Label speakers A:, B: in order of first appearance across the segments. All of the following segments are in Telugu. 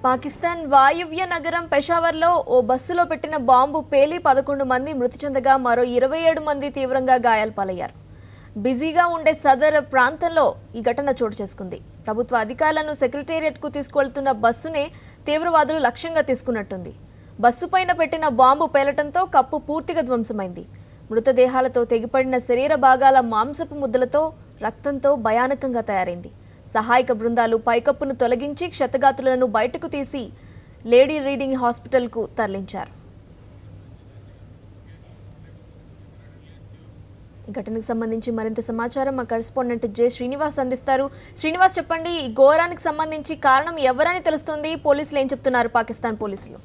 A: పాకిస్తాన్ వాయువ్య నగరం పెషావర్లో ఓ బస్సులో పెట్టిన బాంబు పేలి 11 మంది మృతి చెందగా మరో 27 మంది తీవ్రంగా గాయాల పాలయ్యారు. బిజీగా ఉండే సదర్ ప్రాంతంలో ఈ ఘటన చోటు చేసుకుంది. ప్రభుత్వ అధికారులను సెక్రటేరియట్కు తీసుకువెళ్తున్న బస్సునే తీవ్రవాదులు లక్ష్యంగా తీసుకున్నట్టుంది. బస్సు పైన పెట్టిన బాంబు పేలటంతో కప్పు పూర్తిగా ధ్వంసమైంది. మృతదేహాలతో తెగిపడిన శరీర భాగాల మాంసపు ముద్దలతో రక్తంతో భయానకంగా తయారైంది. సహాయక బృందాలు పైకప్పును తొలగించి క్షతగాత్రులను బయటకు తీసి లేడీ రీడింగ్ హాస్పిటల్కు తరలించారు. ఈ ఘటనకు సంబంధించి మరింత సమాచారం మా కరెస్పాండెంట్ జె శ్రీనివాస్ అందిస్తారు. శ్రీనివాస్, చెప్పండి, ఈ ఘోరానికి సంబంధించి కారణం ఎవరని తెలుస్తుంది? పోలీసులు ఏం చెప్తున్నారు? పాకిస్తాన్ పోలీసులు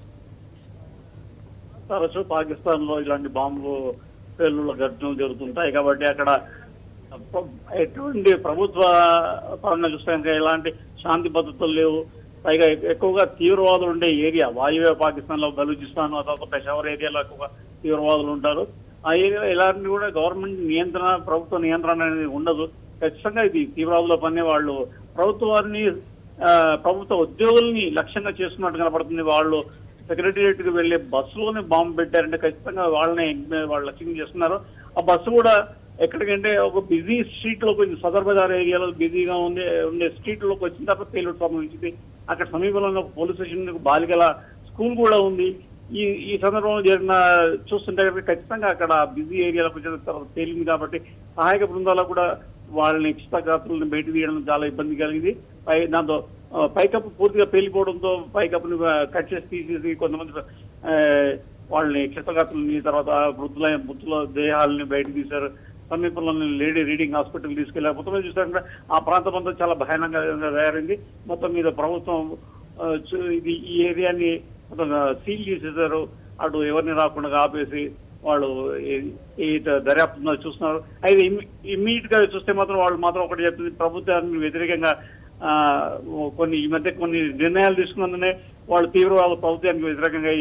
B: తరచూ పాకిస్తాన్ లో ఇలాంటి బాంబు పేలుళ్ల ఘటనలు జరుగుతుంటాయి కాబట్టి అక్కడ ఎటువంటి ప్రభుత్వ పరంగా చూస్తే ఎలాంటి శాంతి భద్రతలు లేవు. పైగా ఎక్కువగా తీవ్రవాదులు ఉండే ఏరియా వాయువ్య పాకిస్తాన్ లో బలూచిస్తాన్ తర్వాత పెషావర్ ఏరియాలో ఎక్కువగా తీవ్రవాదులు ఉంటారు. ఆ ఏరియా ఇలాంటి కూడా గవర్నమెంట్ నియంత్రణ ప్రభుత్వ నియంత్రణ అనేది ఉండదు. ఖచ్చితంగా ఇది తీవ్రవాదుల పని. వాళ్ళు ప్రభుత్వాన్ని ప్రభుత్వ ఉద్యోగుల్ని లక్ష్యంగా చేసుకున్నట్టు కనపడుతుంది. వాళ్ళు సెక్రటేరియట్ కి వెళ్లే బస్సులోనే బాంబు పెట్టారంటే ఖచ్చితంగా వాళ్ళని వాళ్ళు లక్ష్యంగా చేస్తున్నారు. ఆ బస్సు కూడా ఎక్కడికంటే ఒక బిజీ స్ట్రీట్ లోకి వచ్చింది. సదర్ బజార్ ఏరియాలో బిజీగా ఉండే స్ట్రీట్ లోకి వచ్చిన తర్వాత పేలుడు సంభవించింది. అక్కడ సమీపంలో పోలీస్ స్టేషన్ బాలికల స్కూల్ కూడా ఉంది. ఈ సందర్భంలో జరిగిన చూస్తుంటే ఖచ్చితంగా అక్కడ బిజీ ఏరియాలోకి వచ్చిన తర్వాత పేలింది కాబట్టి సహాయక బృందాలు కూడా వాళ్ళని క్షతగాత్రులను బయట తీయడం చాలా ఇబ్బంది కలిగింది. దాంతో పైకప్పు పూర్తిగా పేలిపోవడంతో పైకప్పుని కట్ చేసి తీసేసి కొంతమంది వాళ్ళని క్షతగాత్రులని తర్వాత మృతుల దేహాలని బయట తీశారు. సమీపంలో లేడీ రీడింగ్ హాస్పిటల్ తీసుకెళ్లారు. మొత్తం మీద చూసారంటే ఆ ప్రాంతం అంతా చాలా భయానకంగా తయారైంది. మొత్తం మీద ప్రభుత్వం ఈ ఏరియాని మొత్తం సీల్ చేసేసారు. అటు ఎవరిని రాకుండా ఆపేసి వాళ్ళు దర్యాప్తు చూస్తున్నారు. అయితే ఇమ్మీడియట్ గా చూస్తే మాత్రం వాళ్ళు మాత్రం ఒకటి చెప్తుంది, ప్రభుత్వానికి వ్యతిరేకంగా ఈ మధ్య కొన్ని నిర్ణయాలు తీసుకున్నందునే వాళ్ళు తీవ్రవాద ప్రభుత్వానికి వ్యతిరేకంగా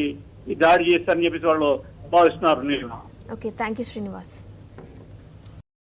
B: ఈ దాడి చేస్తారని చెప్పేసి వాళ్ళు భావిస్తున్నారు.
A: Okay, thank you Srinivas.